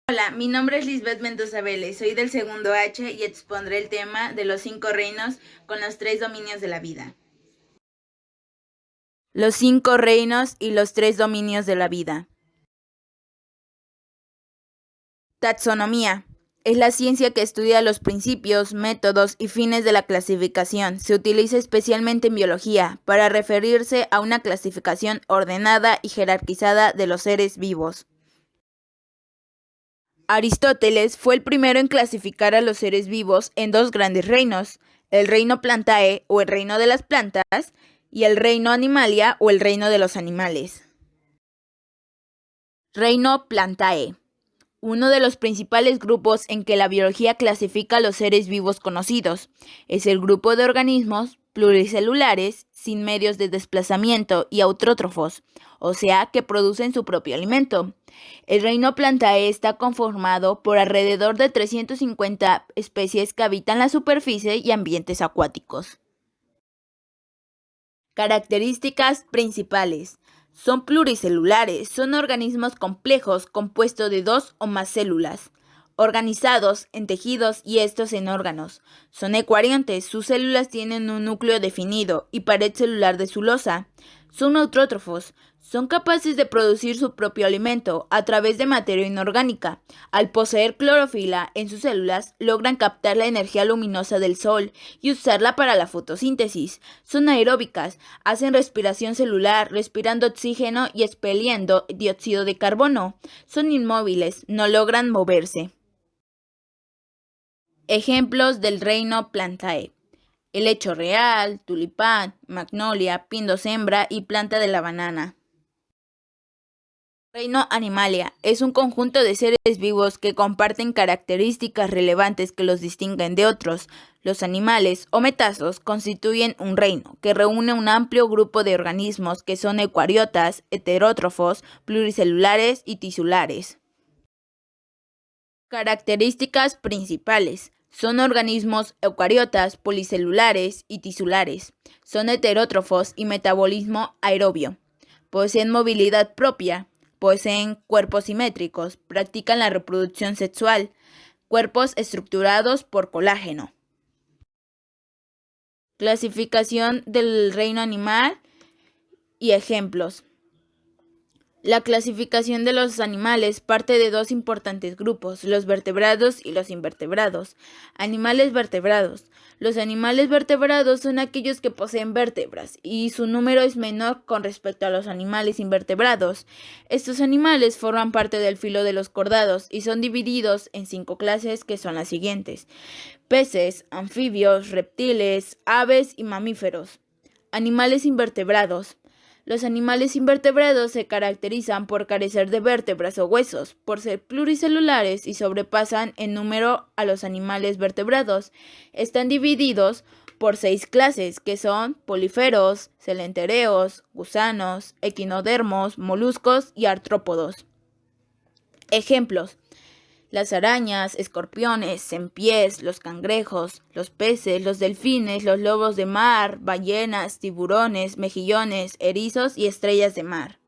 Hola, mi nombre es Lisbeth Mendoza Vélez, soy del segundo H y expondré el tema de los 5 reinos con los 3 dominios de la vida. Los 5 reinos y los 3 dominios de la vida. Taxonomía. Es la ciencia que estudia los principios, métodos y fines de la clasificación. Se utiliza especialmente en biología para referirse a una clasificación ordenada y jerarquizada de los seres vivos. Aristóteles fue el primero en clasificar a los seres vivos en 2 grandes reinos, el reino Plantae o el reino de las plantas y el reino Animalia o el reino de los animales. Reino Plantae. Uno de los principales grupos en que la biología clasifica a los seres vivos conocidos. Es el grupo de organismos pluricelulares sin medios de desplazamiento y autótrofos, o sea, que producen su propio alimento. El reino Plantae está conformado por alrededor de 350 especies que habitan la superficie y ambientes acuáticos. Características principales. Son pluricelulares, son organismos complejos compuestos de 2 o más células, organizados en tejidos y estos en órganos. Son eucariontes, sus células tienen un núcleo definido y pared celular de celulosa. Son autrótrofos, son capaces de producir su propio alimento a través de materia inorgánica. Al poseer clorofila en sus células, logran captar la energía luminosa del sol y usarla para la fotosíntesis. Son aeróbicas, hacen respiración celular, respirando oxígeno y expeliendo dióxido de carbono. Son inmóviles, no logran moverse. Ejemplos del reino Plantae. Helecho real, tulipán, magnolia, pindo hembra y planta de la banana. Reino Animalia es un conjunto de seres vivos que comparten características relevantes que los distinguen de otros. Los animales o metazos constituyen un reino que reúne un amplio grupo de organismos que son eucariotas, heterótrofos, pluricelulares y tisulares. Características principales. Son organismos eucariotas, policelulares y tisulares. Son heterótrofos y metabolismo aerobio. Poseen movilidad propia. Poseen cuerpos simétricos. Practican la reproducción sexual. Cuerpos estructurados por colágeno. Clasificación del reino animal y ejemplos. La clasificación de los animales parte de 2 importantes grupos, los vertebrados y los invertebrados. Animales vertebrados. Los animales vertebrados son aquellos que poseen vértebras y su número es menor con respecto a los animales invertebrados. Estos animales forman parte del filo de los cordados y son divididos en 5 clases que son las siguientes: peces, anfibios, reptiles, aves y mamíferos. Animales invertebrados. Los animales invertebrados se caracterizan por carecer de vértebras o huesos, por ser pluricelulares y sobrepasan en número a los animales vertebrados. Están divididos por 6 clases, que son políferos, celentereos, gusanos, equinodermos, moluscos y artrópodos. Ejemplos: las arañas, escorpiones, centpiés, los cangrejos, los peces, los delfines, los lobos de mar, ballenas, tiburones, mejillones, erizos y estrellas de mar.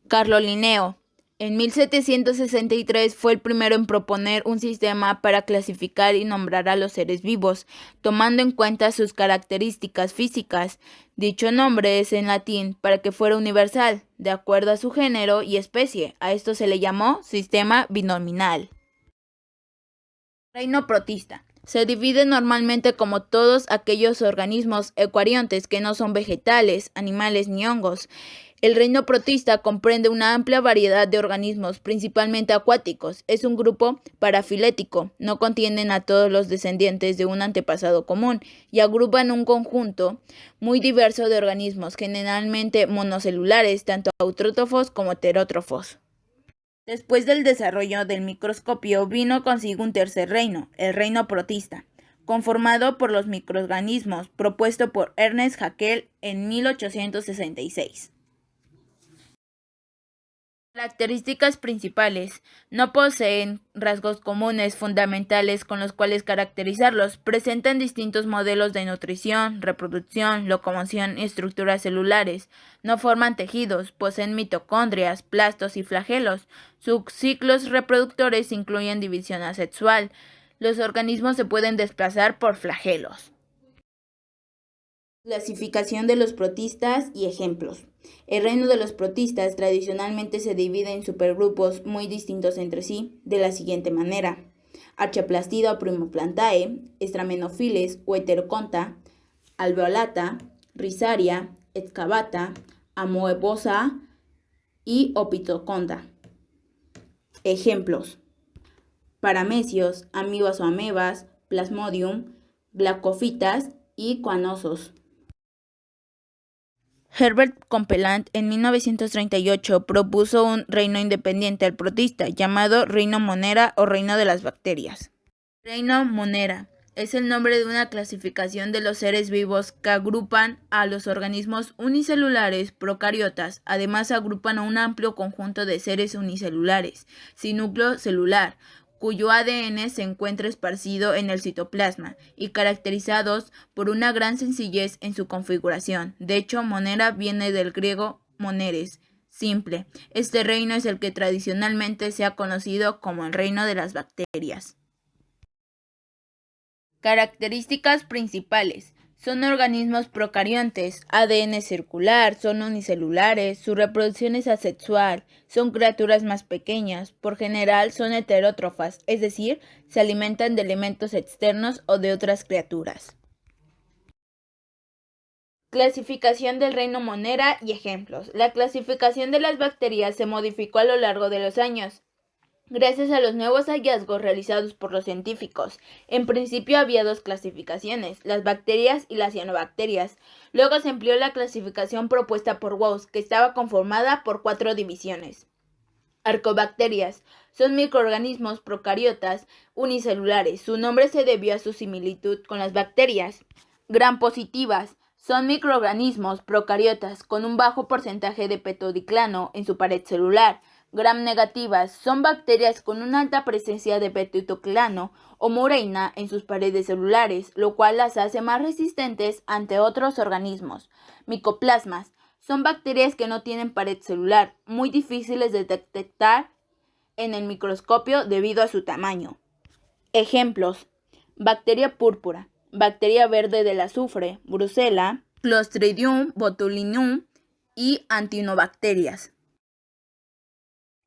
Carlo Linneo. En 1763 fue el primero en proponer un sistema para clasificar y nombrar a los seres vivos, tomando en cuenta sus características físicas. Dicho nombre es en latín para que fuera universal, de acuerdo a su género y especie. A esto se le llamó sistema binominal. Reino protista. Se divide normalmente como todos aquellos organismos eucariontes que no son vegetales, animales ni hongos. El reino protista comprende una amplia variedad de organismos, principalmente acuáticos. Es un grupo parafilético, no contienen a todos los descendientes de un antepasado común y agrupan un conjunto muy diverso de organismos, generalmente monocelulares, tanto autrótrofos como heterótrofos. Después del desarrollo del microscopio vino consigo un tercer reino, el reino protista, conformado por los microorganismos, propuesto por Ernest Haeckel en 1866. Características principales. No poseen rasgos comunes fundamentales con los cuales caracterizarlos. Presentan distintos modelos de nutrición, reproducción, locomoción y estructuras celulares. No forman tejidos. Poseen mitocondrias, plastos y flagelos. Sus ciclos reproductores incluyen división asexual. Los organismos se pueden desplazar por flagelos. Clasificación de los protistas y ejemplos. El reino de los protistas tradicionalmente se divide en supergrupos muy distintos entre sí, de la siguiente manera: Archaeplastida o Primoplantae, Stramenofiles o Heteroconta, Alveolata, Rhizaria, Excavata, Amoebosa y Opitoconta. Ejemplos: Paramecios, amibas o amebas, Plasmodium, Glaucofitas y Coanosos. Herbert Copeland en 1938 propuso un reino independiente al protista llamado reino Monera o reino de las bacterias. Reino Monera es el nombre de una clasificación de los seres vivos que agrupan a los organismos unicelulares procariotas. Además agrupan a un amplio conjunto de seres unicelulares, sin núcleo celular, cuyo ADN se encuentra esparcido en el citoplasma y caracterizados por una gran sencillez en su configuración. De hecho, Monera viene del griego moneres, simple. Este reino es el que tradicionalmente se ha conocido como el reino de las bacterias. Características principales. Son organismos procariontes, ADN circular, son unicelulares, su reproducción es asexual, son criaturas más pequeñas, por general son heterótrofas, es decir, se alimentan de elementos externos o de otras criaturas. Clasificación del reino Monera y ejemplos. La clasificación de las bacterias se modificó a lo largo de los años, gracias a los nuevos hallazgos realizados por los científicos. En principio había dos clasificaciones, las bacterias y las cianobacterias. Luego se empleó la clasificación propuesta por Woese, que estaba conformada por 4 divisiones. Arcobacterias son microorganismos procariotas unicelulares. Su nombre se debió a su similitud con las bacterias. Gram-positivas son microorganismos procariotas con un bajo porcentaje de petodiclano en su pared celular. Gram-negativas son bacterias con una alta presencia de petodiclano o mureína en sus paredes celulares, lo cual las hace más resistentes ante otros organismos. Micoplasmas son bacterias que no tienen pared celular, muy difíciles de detectar en el microscopio debido a su tamaño. Ejemplos: bacteria púrpura, bacteria verde del azufre, Brucella, Clostridium botulinum y Actinobacterias.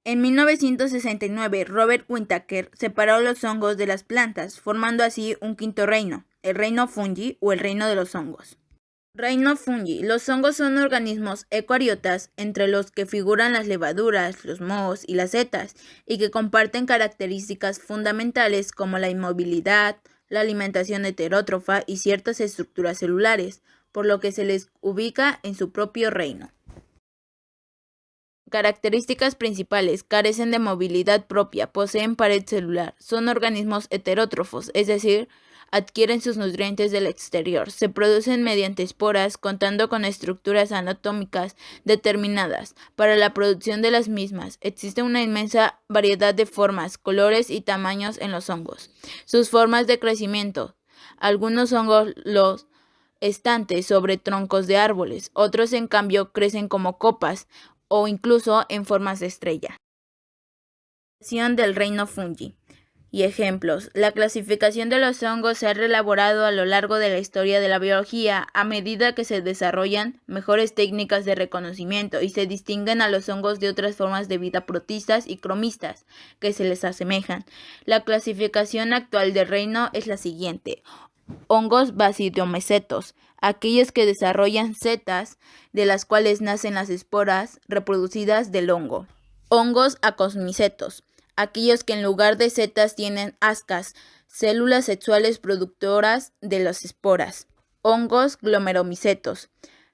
En 1969, Robert Whittaker separó los hongos de las plantas, formando así un quinto reino, el reino fungi o el reino de los hongos. Reino fungi. Los hongos son organismos eucariotas entre los que figuran las levaduras, los mohos y las setas, y que comparten características fundamentales como la inmovilidad, la alimentación heterótrofa y ciertas estructuras celulares, por lo que se les ubica en su propio reino. Características principales: carecen de movilidad propia, poseen pared celular, son organismos heterótrofos, es decir, adquieren sus nutrientes del exterior, se producen mediante esporas contando con estructuras anatómicas determinadas. Para la producción de las mismas existe una inmensa variedad de formas, colores y tamaños en los hongos. Sus formas de crecimiento: algunos hongos los estantes sobre troncos de árboles, otros en cambio crecen como copas o incluso en formas de estrella. Clasificación del reino fungi y ejemplos. La clasificación de los hongos se ha reelaborado a lo largo de la historia de la biología a medida que se desarrollan mejores técnicas de reconocimiento y se distinguen a los hongos de otras formas de vida protistas y cromistas que se les asemejan. La clasificación actual del reino es la siguiente: hongos basidiomicetos, aquellos que desarrollan setas de las cuales nacen las esporas reproducidas del hongo. Hongos acosmicetos, aquellos que en lugar de setas tienen ascas, células sexuales productoras de las esporas. Hongos glomeromicetos,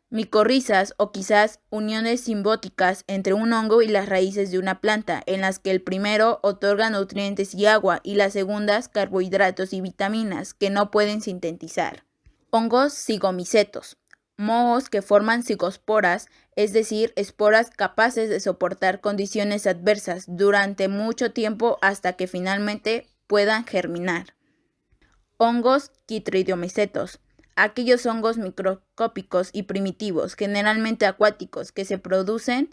micorrizas o quizás uniones simbióticas entre un hongo y las raíces de una planta, en las que el primero otorga nutrientes y agua y las segundas carbohidratos y vitaminas que no pueden sintetizar. Hongos zigomicetos, mohos que forman cigosporas, es decir, esporas capaces de soportar condiciones adversas durante mucho tiempo hasta que finalmente puedan germinar. Hongos quitridiomicetos. Aquellos hongos microscópicos y primitivos, generalmente acuáticos, que se producen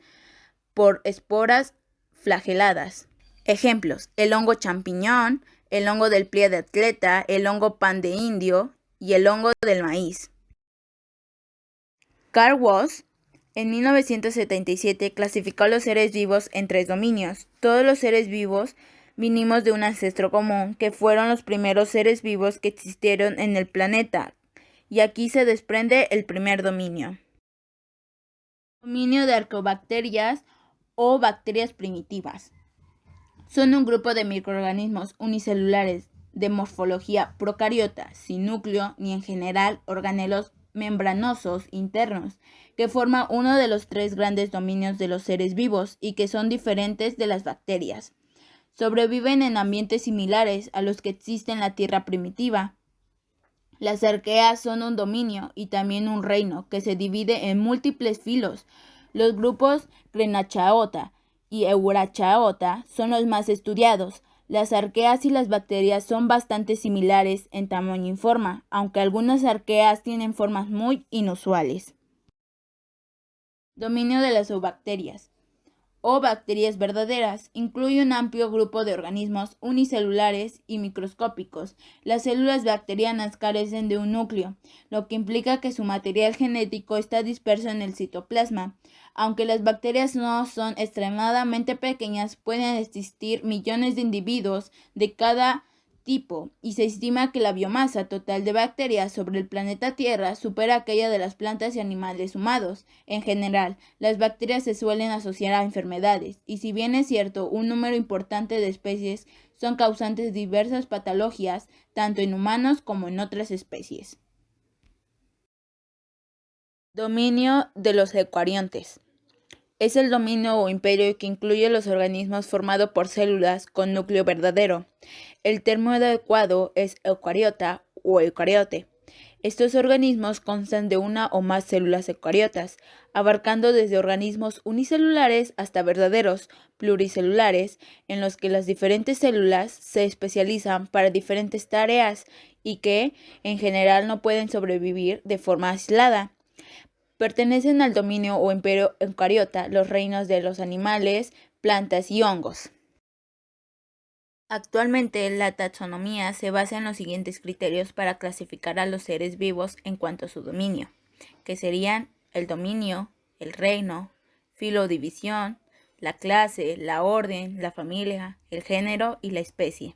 por esporas flageladas. Ejemplos: el hongo champiñón, el hongo del pie de atleta, el hongo pan de indio y el hongo del maíz. Carl Woese, en 1977, clasificó a los seres vivos en 3 dominios. Todos los seres vivos vinimos de un ancestro común, que fueron los primeros seres vivos que existieron en el planeta, y aquí se desprende el primer dominio. Dominio de arqueobacterias o bacterias primitivas. Son un grupo de microorganismos unicelulares de morfología procariota, sin núcleo ni en general organelos membranosos internos, que forma uno de los 3 grandes dominios de los seres vivos y que son diferentes de las bacterias. Sobreviven en ambientes similares a los que existen en la Tierra primitiva. Las arqueas son un dominio y también un reino que se divide en múltiples filos. Los grupos Crenachata y Eurachata son los más estudiados. Las arqueas y las bacterias son bastante similares en tamaño y forma, aunque algunas arqueas tienen formas muy inusuales. Dominio de las eubacterias o bacterias verdaderas. Incluye un amplio grupo de organismos unicelulares y microscópicos. Las células bacterianas carecen de un núcleo, lo que implica que su material genético está disperso en el citoplasma. Aunque las bacterias no son extremadamente pequeñas, pueden existir millones de individuos de cada tipo, y se estima que la biomasa total de bacterias sobre el planeta Tierra supera aquella de las plantas y animales sumados. En general, las bacterias se suelen asociar a enfermedades, y si bien es cierto, un número importante de especies son causantes de diversas patologías, tanto en humanos como en otras especies. Dominio de los eucariontes. Es el dominio o imperio que incluye los organismos formados por células con núcleo verdadero. El término adecuado es eucariota o eucariote. Estos organismos constan de una o más células eucariotas, abarcando desde organismos unicelulares hasta verdaderos pluricelulares, en los que las diferentes células se especializan para diferentes tareas y que, en general, no pueden sobrevivir de forma aislada. Pertenecen al dominio o imperio eucariota los reinos de los animales, plantas y hongos. Actualmente, la taxonomía se basa en los siguientes criterios para clasificar a los seres vivos en cuanto a su dominio, que serían el dominio, el reino, filodivisión, la clase, la orden, la familia, el género y la especie.